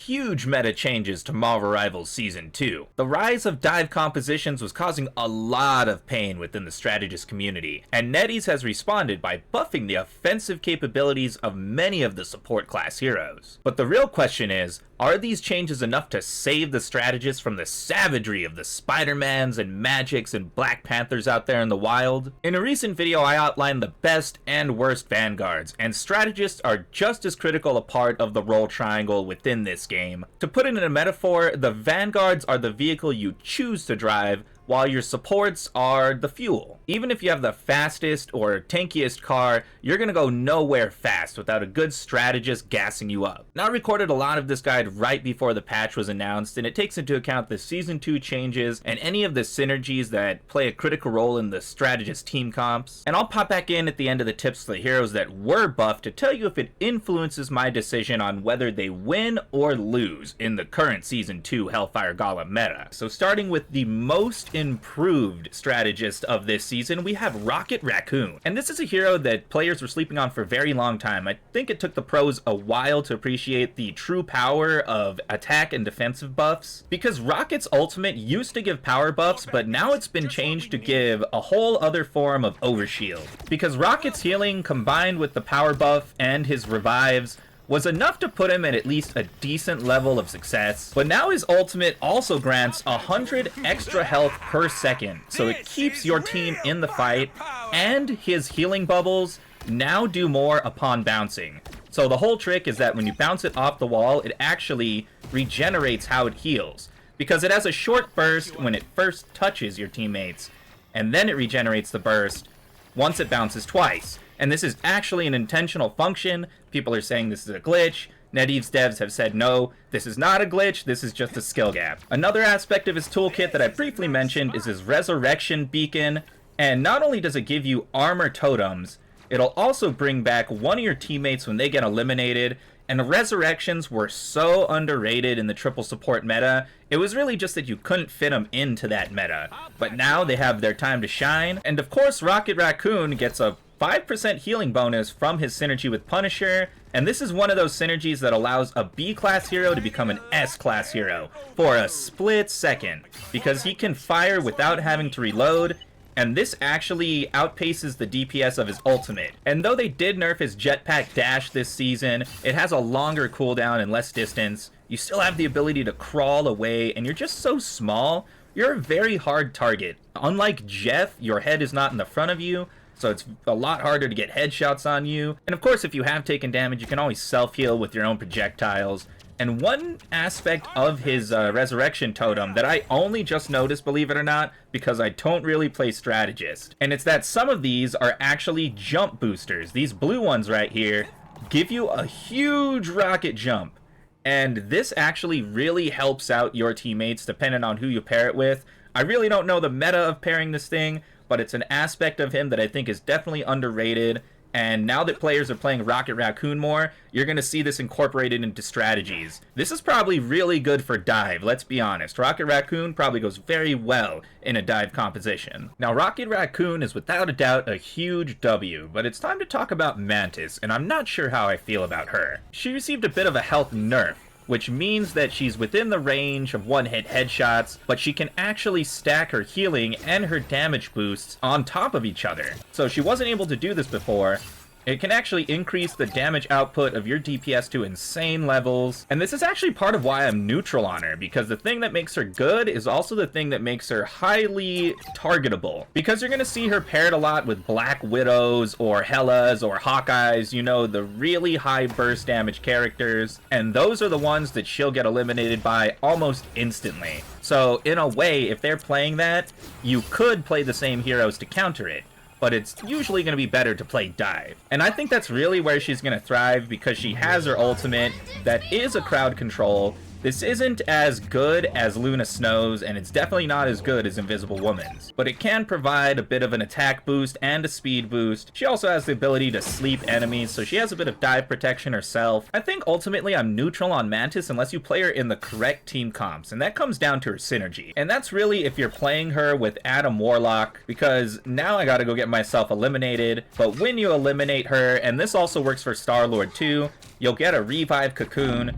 huge meta changes to Marvel Rivals Season 2. The rise of dive compositions was causing a lot of pain within the strategist community, and NetEase has responded by buffing the offensive capabilities of many of the support class heroes. But the real question is, are these changes enough to save the strategists from the savagery of the Spider-Mans and Magics and Black Panthers out there in the wild? In a recent video, I outlined the best and worst vanguards, and strategists are just as critical a part of the role triangle within this game. To put it in a metaphor, the vanguards are the vehicle you choose to drive, while your supports are the fuel. Even if you have the fastest or tankiest car, you're gonna go nowhere fast without a good strategist gassing you up. Now, I recorded a lot of this guide right before the patch was announced, and it takes into account the Season 2 changes and any of the synergies that play a critical role in the strategist team comps. And I'll pop back in at the end of the tips for the heroes that were buffed to tell you if it influences my decision on whether they win or lose in the current Season 2 Hellfire Gala meta. So starting with the most improved strategist of this season, we have Raccoon. And this is a hero that players were sleeping on for a very long time. I think it took the pros a while to appreciate the true power of attack and defensive buffs, because Rocket's ultimate used to give power buffs, but now it's been changed to give a whole other form of overshield. Because Rocket's healing combined with the power buff and his revives was enough to put him at least a decent level of success, but now his ultimate also grants 100 extra health per second, so it keeps your team in the fight, and his healing bubbles now do more upon bouncing. So the whole trick is that when you bounce it off the wall, it actually regenerates how it heals, because it has a short burst when it first touches your teammates, and then it regenerates the burst once it bounces twice. And this is actually an intentional function. People are saying this is a glitch. NetEase devs have said no, this is not a glitch, this is just a skill gap. Another aspect of his toolkit that I briefly mentioned is his Resurrection Beacon, and not only does it give you armor totems, it'll also bring back one of your teammates when they get eliminated, and the resurrections were so underrated in the triple support meta, it was really just that you couldn't fit them into that meta. But now they have their time to shine, and of course Raccoon gets a 5% healing bonus from his synergy with Punisher, and this is one of those synergies that allows a B-class hero to become an S-class hero for a split second, because he can fire without having to reload, and this actually outpaces the DPS of his ultimate. And though they did nerf his jetpack dash this season, it has a longer cooldown and less distance. You still have the ability to crawl away, and you're just so small, you're a very hard target. Unlike Jeff, your head is not in the front of you, so it's a lot harder to get headshots on you. And of course, if you have taken damage, you can always self-heal with your own projectiles. And one aspect of his resurrection totem that I only just noticed, believe it or not, because I don't really play strategist, and it's that some of these are actually jump boosters. These blue ones right here give you a huge rocket jump, and this actually really helps out your teammates depending on who you pair it with. I really don't know the meta of pairing this thing, but it's an aspect of him that I think is definitely underrated. And now that players are playing Raccoon more, you're going to see this incorporated into strategies. This is probably really good for dive, let's be honest. Raccoon probably goes very well in a dive composition. Now, Raccoon is without a doubt a huge W, but it's time to talk about Mantis, and I'm not sure how I feel about her. She received a bit of a health nerf, which means that she's within the range of one-hit headshots, but she can actually stack her healing and her damage boosts on top of each other. So she wasn't able to do this before. It can actually increase the damage output of your DPS to insane levels, and this is actually part of why I'm neutral on her, because the thing that makes her good is also the thing that makes her highly targetable. Because you're going to see her paired a lot with Black Widows or Hellas or Hawkeyes, you know, the really high burst damage characters, and those are the ones that she'll get eliminated by almost instantly. So in a way, if they're playing that, you could play the same heroes to counter it, but it's usually going to be better to play dive. And I think that's really where she's going to thrive, because she has her ultimate that is a crowd control. This isn't as good as Luna Snow's, and it's definitely not as good as Invisible Woman's, but it can provide a bit of an attack boost and a speed boost. She also has the ability to sleep enemies, so she has a bit of dive protection herself. I think ultimately I'm neutral on Mantis unless you play her in the correct team comps, and that comes down to her synergy. And that's really if you're playing her with Adam Warlock, because now I gotta go get myself eliminated, but when you eliminate her, and this also works for Star-Lord too, you'll get a revive cocoon,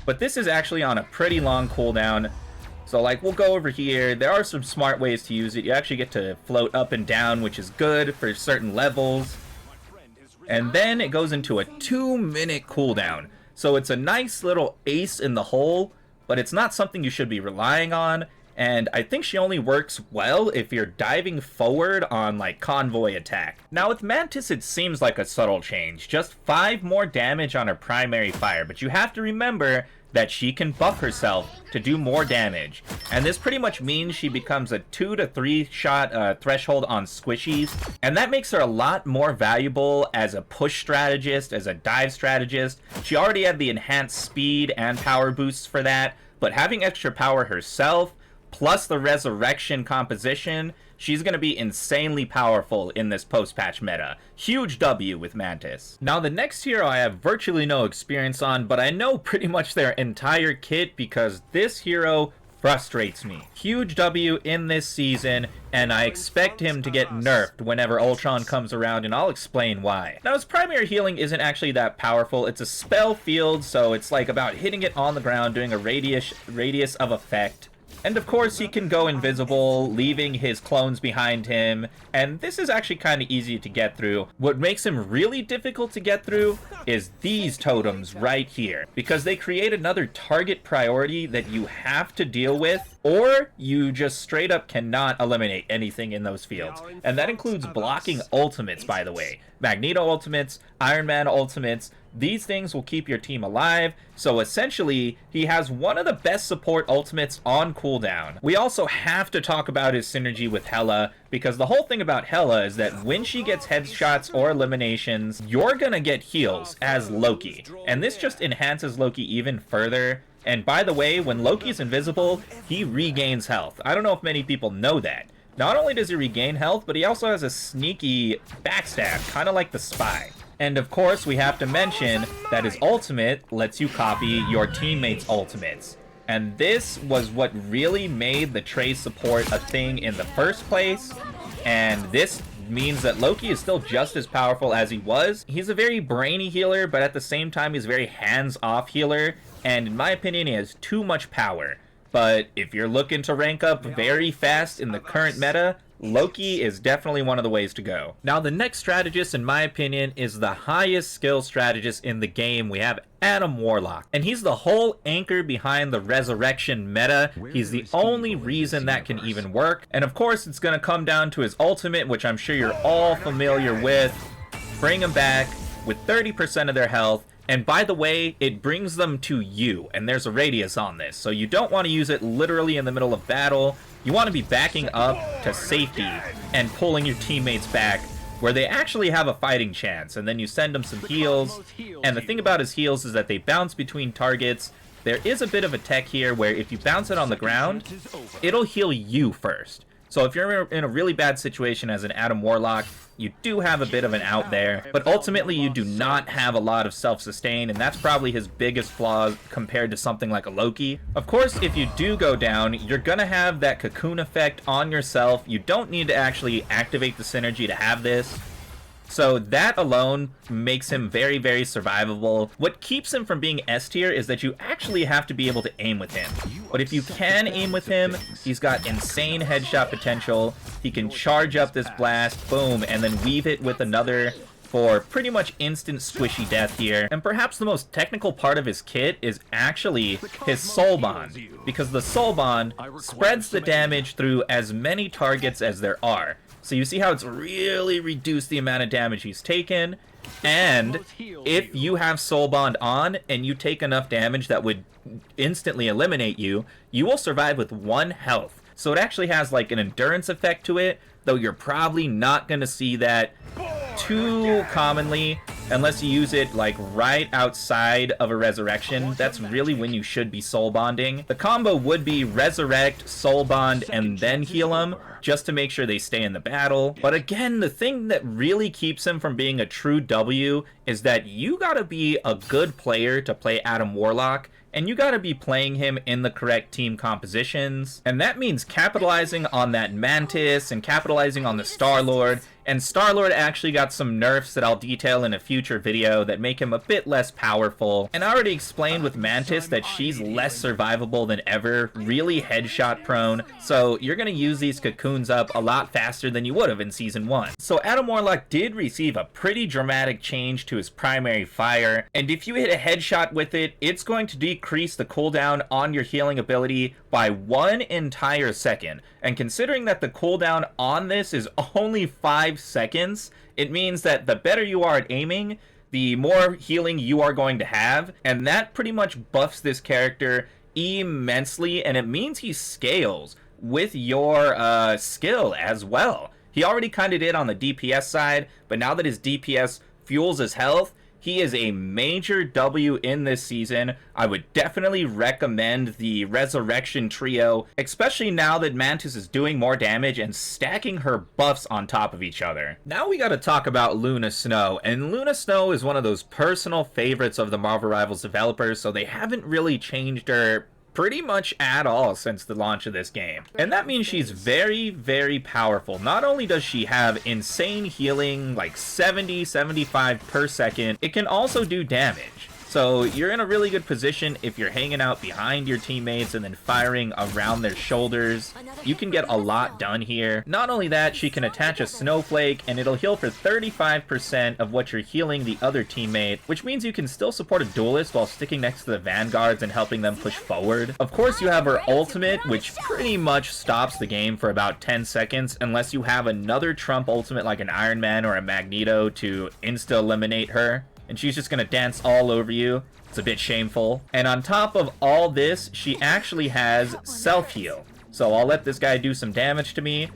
but this is actually on a pretty long cooldown. So like, we'll go over here. There are some smart ways to use it. You actually get to float up and down, which is good for certain levels. And then it goes into a 2-minute cooldown. So it's a nice little ace in the hole, but it's not something you should be relying on. And I think she only works well if you're diving forward on like convoy attack. Now with Mantis, it seems like a subtle change. Just 5 more damage on her primary fire, but you have to remember that she can buff herself to do more damage. And this pretty much means she becomes a 2 to 3 shot threshold on squishies. And that makes her a lot more valuable as a push strategist, as a dive strategist. She already had the enhanced speed and power boosts for that, but having extra power herself, plus the resurrection composition, she's going to be insanely powerful in this post-patch meta. Huge W with Mantis. Now the next hero I have virtually no experience on, but I know pretty much their entire kit because this hero frustrates me. Huge W in this season, and I expect him to get nerfed whenever Ultron comes around, and I'll explain why. Now his primary healing isn't actually that powerful. It's a spell field, so it's like about hitting it on the ground, doing a radius of effect. And of course he can go invisible, leaving his clones behind him, and this is actually kind of easy to get through. What makes him really difficult to get through is these totems right here, because they create another target priority that you have to deal with, or you just straight up cannot eliminate anything in those fields. And that includes blocking ultimates, by the way. Magneto ultimates, Iron Man ultimates. These things will keep your team alive, so essentially, he has one of the best support ultimates on cooldown. We also have to talk about his synergy with Hela, because the whole thing about Hela is that when she gets headshots or eliminations, you're gonna get heals as Loki, and this just enhances Loki even further. And by the way, when Loki's invisible, he regains health. I don't know if many people know that. Not only does he regain health, but he also has a sneaky backstab, kind of like the Spy. And of course, we have to mention that his ultimate lets you copy your teammates' ultimates. And this was what really made the Trey support a thing in the first place. And this means that Loki is still just as powerful as he was. He's a very brainy healer, but at the same time, he's a very hands-off healer. And in my opinion, he has too much power. But if you're looking to rank up very fast in the current meta, Loki is definitely one of the ways to go. Now the next strategist, in my opinion, is the highest skill strategist in the game. We have Adam Warlock, and he's the whole anchor behind the resurrection meta. He's the only reason that can even work. And of course, it's going to come down to his ultimate, which I'm sure you're all familiar with. Bring them back with 30% of their health. And by the way, it brings them to you, and there's a radius on this, so you don't want to use it literally in the middle of battle. You want to be backing up to safety and pulling your teammates back where they actually have a fighting chance, and then you send them some heals. And the thing about his heals is that they bounce between targets. There is a bit of a tech here where if you bounce it on the ground, it'll heal you first. So if you're in a really bad situation as an Adam Warlock, you do have a bit of an out there, but ultimately you do not have a lot of self-sustain, and that's probably his biggest flaw compared to something like a Loki. Of course, if you do go down, you're gonna have that cocoon effect on yourself. You don't need to actually activate the synergy to have this. So that alone makes him very, very survivable. What keeps him from being S tier is that you actually have to be able to aim with him. But if you can aim with him, he's got insane headshot potential. He can charge up this blast, boom, and then weave it with another for pretty much instant squishy death here. And perhaps the most technical part of his kit is actually his soul bond, because the soul bond spreads the damage through as many targets as there are. So you see how it's really reduced the amount of damage he's taken, and if you have Soul Bond on and you take enough damage that would instantly eliminate you, you will survive with 1 health. So it actually has like an endurance effect to it, though you're probably not going to see that too commonly unless you use it like right outside of a resurrection. That's really when you should be soul bonding. The combo would be resurrect, soul bond, and then heal them, just to make sure they stay in the battle. But again, the thing that really keeps him from being a true W is that you gotta be a good player to play Adam Warlock, and you gotta be playing him in the correct team compositions. And that means capitalizing on that Mantis and capitalizing on the Star-Lord And Star-Lord actually got some nerfs that I'll detail in a future video that make him a bit less powerful. And I already explained with Mantis that she's less survivable than ever, really headshot prone, so you're gonna use these cocoons up a lot faster than you would have in Season 1. So Adam Warlock did receive a pretty dramatic change to his primary fire, and if you hit a headshot with it, it's going to decrease the cooldown on your healing ability by 1 entire second. And considering that the cooldown on this is only 5 seconds, it means that the better you are at aiming, the more healing you are going to have, and that pretty much buffs this character immensely, and it means he scales with your skill as well. He already kind of did on the DPS side, but now that his DPS fuels his health, he is a major W in this season. I would definitely recommend the Resurrection trio, especially now that Mantis is doing more damage and stacking her buffs on top of each other. Now we gotta talk about Luna Snow, and Luna Snow is one of those personal favorites of the Marvel Rivals developers, so they haven't really changed her pretty much at all since the launch of this game. And that means she's very, very powerful. Not only does she have insane healing, like 70, 75 per second, it can also do damage. So you're in a really good position if you're hanging out behind your teammates and then firing around their shoulders. You can get a lot done here. Not only that, she can attach a snowflake and it'll heal for 35% of what you're healing the other teammate, which means you can still support a duelist while sticking next to the vanguards and helping them push forward. Of course, you have her ultimate, which pretty much stops the game for about 10 seconds unless you have another trump ultimate like an Iron Man or a Magneto to insta-eliminate her. And she's just gonna dance all over you. It's a bit shameful. And on top of all this, she actually has self-heal. So I'll let this guy do some damage to me,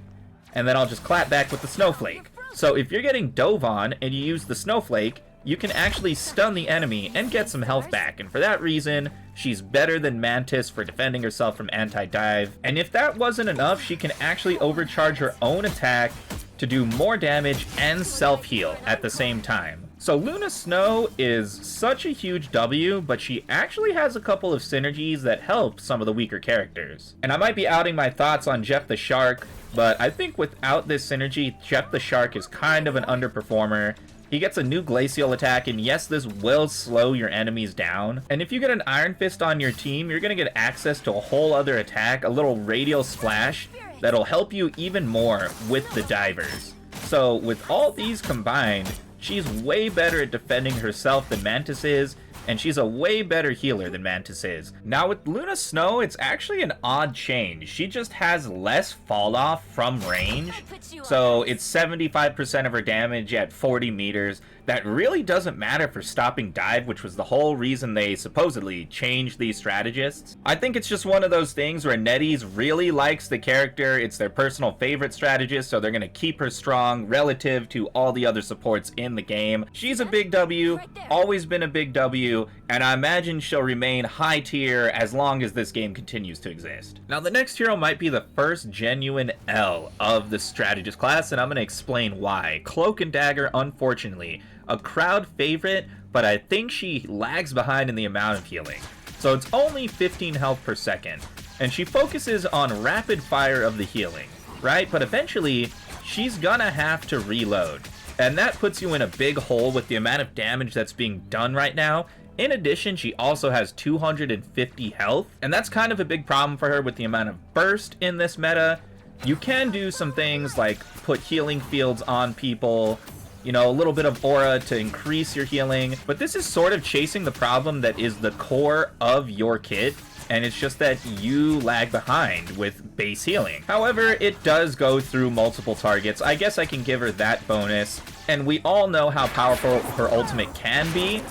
and then I'll just clap back with the snowflake. So if you're getting dove on and you use the snowflake, you can actually stun the enemy and get some health back. And for that reason, she's better than Mantis for defending herself from anti-dive. And if that wasn't enough, she can actually overcharge her own attack to do more damage and self-heal at the same time. So Luna Snow is such a huge W, but she actually has a couple of synergies that help some of the weaker characters. And I might be outing my thoughts on Jeff the Shark, but I think without this synergy, Jeff the Shark is kind of an underperformer. He gets a new glacial attack, and yes, this will slow your enemies down. And if you get an Iron Fist on your team, you're gonna get access to a whole other attack, a little radial splash, that'll help you even more with the divers. So with all these combined, she's way better at defending herself than Mantis is, and she's a way better healer than Mantis is. Now with Luna Snow, it's actually an odd change. She just has less fall off from range, so it's 75% of her damage at 40 meters. That really doesn't matter for stopping dive, which was the whole reason they supposedly changed these strategists. I think it's just one of those things where NetEase really likes the character. It's their personal favorite strategist, so they're gonna keep her strong relative to all the other supports in the game. She's a big W, always been a big W, and I imagine she'll remain high tier as long as this game continues to exist. Now the next hero might be the first genuine L of the strategist class, and I'm gonna explain why. Cloak and Dagger, unfortunately, a crowd favorite, but I think she lags behind in the amount of healing. So it's only 15 health per second, and she focuses on rapid fire of the healing, right? But eventually, she's gonna have to reload. And that puts you in a big hole with the amount of damage that's being done right now. In addition, she also has 250 health, and that's kind of a big problem for her with the amount of burst in this meta. You can do some things like put healing fields on people, you know, a little bit of aura to increase your healing, but this is sort of chasing the problem that is the core of your kit, and it's just that you lag behind with base healing. However, it does go through multiple targets. I guess I can give her that bonus, and we all know how powerful her ultimate can be.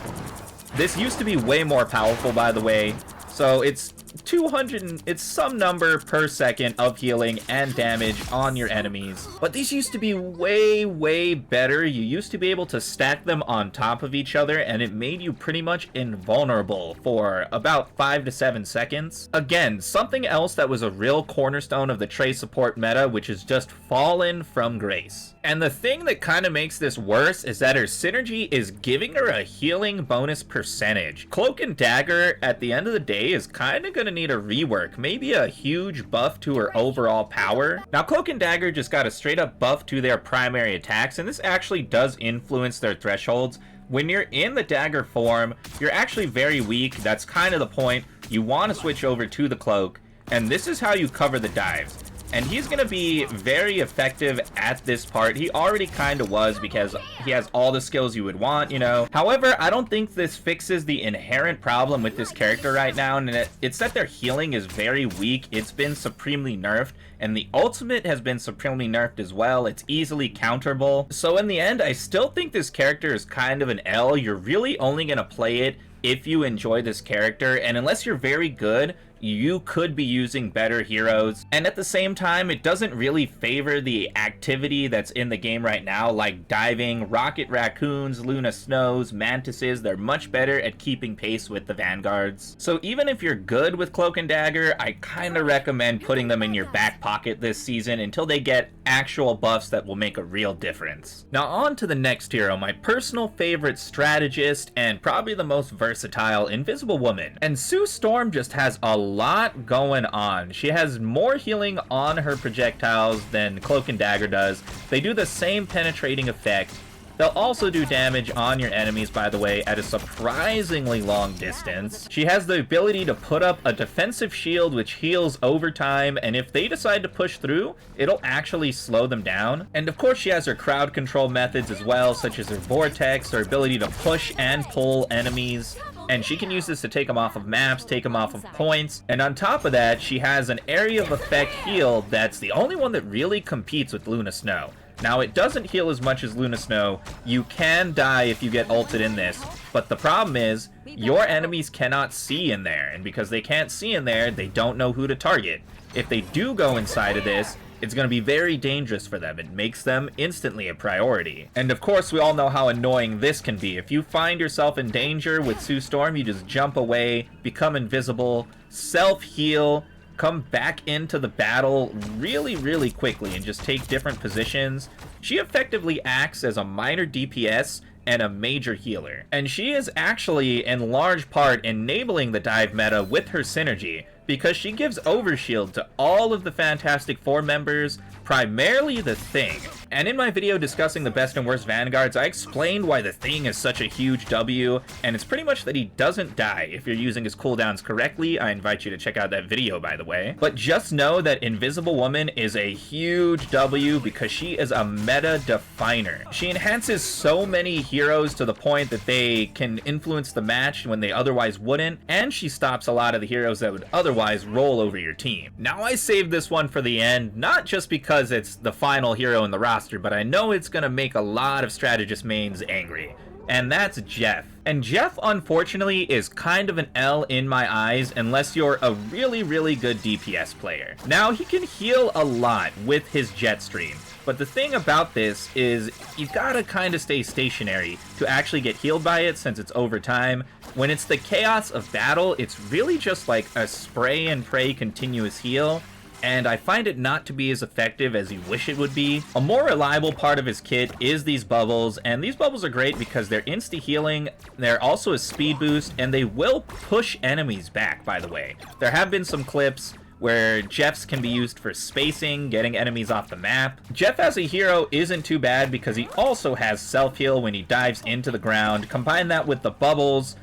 This used to be way more powerful, by the way, so it's 200, it's some number per second of healing and damage on your enemies. But these used to be way, way better. You used to be able to stack them on top of each other, and it made you pretty much invulnerable for about 5 to 7 seconds. Again, something else that was a real cornerstone of the Trace support meta, which has just fallen from grace. And the thing that kind of makes this worse is that her synergy is giving her a healing bonus percentage. Cloak and Dagger, at the end of the day, is kind of going gonna need a rework, maybe a huge buff to her overall power. Now, Cloak and Dagger just got a straight up buff to their primary attacks, and this actually does influence their thresholds. When you're in the dagger form, you're actually very weak. That's kind of the point. You want to switch over to the cloak, and this is how you cover the dives. And he's going to be very effective at this part. He already kind of was because he has all the skills you would want, you know. However, I don't think this fixes the inherent problem with this character right now, and it's that their healing is very weak. It's been supremely nerfed, and the ultimate has been supremely nerfed as well. It's easily counterable. So in the end, I still think this character is kind of an L. You're really only going to play it if you enjoy this character, and unless you're very good, you could be using better heroes. And at the same time, it doesn't really favor the activity that's in the game right now, like diving. Rocket Raccoons, Luna Snows, Mantises, they're much better at keeping pace with the Vanguards. So even if you're good with Cloak and Dagger, I kind of recommend putting them in your back pocket this season until they get actual buffs that will make a real difference. Now on to the next hero, my personal favorite strategist and probably the most versatile, Invisible Woman. And Sue Storm just has a lot going on. She has more healing on her projectiles than Cloak and Dagger does. They do the same penetrating effect. They'll also do damage on your enemies, by the way, at a surprisingly long distance. She has the ability to put up a defensive shield which heals over time, and if they decide to push through, it'll actually slow them down. And of course she has her crowd control methods as well, such as her vortex, her ability to push and pull enemies. And she can use this to take them off of maps, take them off of points. And on top of that, she has an area of effect heal that's the only one that really competes with Luna Snow. Now, it doesn't heal as much as Luna Snow. You can die if you get ulted in this, but the problem is, your enemies cannot see in there, and because they can't see in there, they don't know who to target. If they do go inside of this, it's going to be very dangerous for them. It makes them instantly a priority. And of course, we all know how annoying this can be. If you find yourself in danger with Sue Storm, you just jump away, become invisible, self-heal, come back into the battle really quickly and just take different positions. She effectively acts as a minor DPS and a major healer. And she is actually, in large part, enabling the dive meta with her synergy, because she gives overshield to all of the Fantastic Four members, primarily the Thing. And in my video discussing the best and worst Vanguards, I explained why the Thing is such a huge W, and it's pretty much that he doesn't die if you're using his cooldowns correctly. I invite you to check out that video, by the way. But just know that Invisible Woman is a huge W because she is a meta definer. She enhances so many heroes to the point that they can influence the match when they otherwise wouldn't, and she stops a lot of the heroes that would otherwise roll over your team. Now, I saved this one for the end, not just because it's the final hero in the roster, but I know it's gonna make a lot of strategist mains angry, and that's Jeff. And Jeff, unfortunately, is kind of an L in my eyes unless you're a really good DPS player. Now, he can heal a lot with his jet stream, but the thing about this is you gotta kind of stay stationary to actually get healed by it since it's over time. When it's the chaos of battle, it's really just like a spray and pray continuous heal, and I find it not to be as effective as you wish it would be. A more reliable part of his kit is these bubbles, and these bubbles are great because they're insta-healing, they're also a speed boost, and they will push enemies back, by the way. There have been some clips where Jeff's can be used for spacing, getting enemies off the map. Jeff as a hero isn't too bad because he also has self-heal when he dives into the ground. Combine that with the bubbles,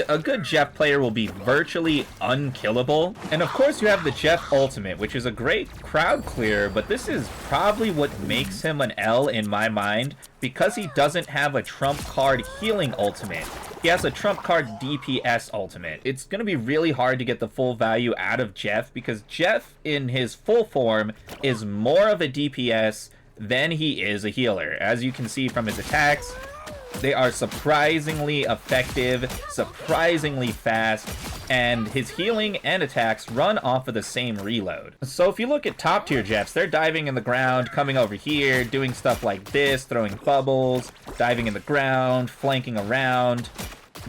a good Jeff player will be virtually unkillable. And of course you have the Jeff ultimate, which is a great crowd clear, but this is probably what makes him an L in my mind, because he doesn't have a trump card healing ultimate. He has a trump card DPS ultimate. It's going to be really hard to get the full value out of Jeff, because Jeff in his full form is more of a DPS than he is a healer. As you can see from his attacks, they are surprisingly effective, surprisingly fast, and his healing and attacks run off of the same reload. So if you look at top tier Jeffs, they're diving in the ground, coming over here, doing stuff like this, throwing bubbles, diving in the ground, flanking around,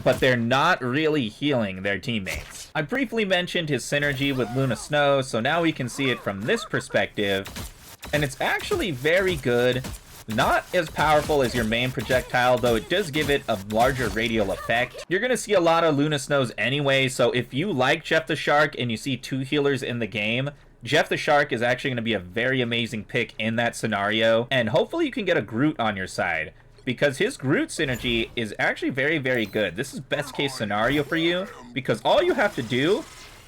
but they're not really healing their teammates. I briefly mentioned his synergy with Luna Snow, so now we can see it from this perspective, and it's actually very good. Not as powerful as your main projectile, though it does give it a larger radial effect. You're gonna see a lot of Luna Snows anyway, so if you like Jeff the Shark and you see 2 healers in the game, Jeff the Shark is actually going to be a very amazing pick in that scenario, and hopefully you can get a Groot on your side, because his Groot synergy is actually very, very good. This is best case scenario for you, because all you have to do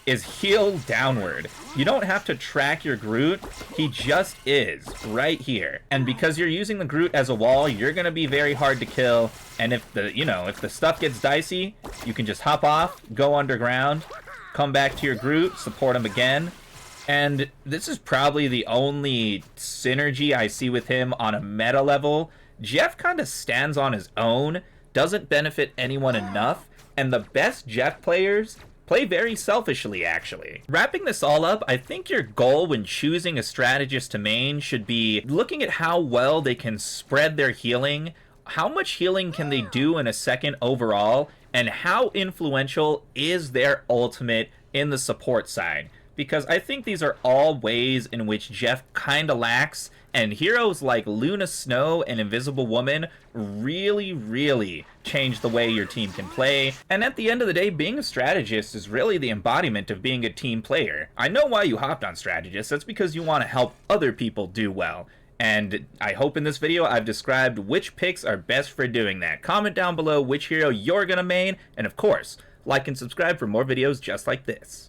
is heal downward. You don't have to track your Groot, he just is right here. And because you're using the Groot as a wall, you're gonna be very hard to kill, and if the stuff gets dicey, you can just hop off, go underground, come back to your Groot, support him again. And this is probably the only synergy I see with him on a meta level. Jeff kind of stands on his own, doesn't benefit anyone enough, and the best Jeff players play very selfishly, actually. Wrapping this all up, I think your goal when choosing a strategist to main should be looking at how well they can spread their healing, how much healing can they do in a second overall, and how influential is their ultimate in the support side. Because I think these are all ways in which Jeff kinda lacks, and heroes like Luna Snow and Invisible Woman really, really change the way your team can play. And at the end of the day, being a strategist is really the embodiment of being a team player. I know why you hopped on strategist, that's because you want to help other people do well. And I hope in this video I've described which picks are best for doing that. Comment down below which hero you're gonna main, and of course, like and subscribe for more videos just like this.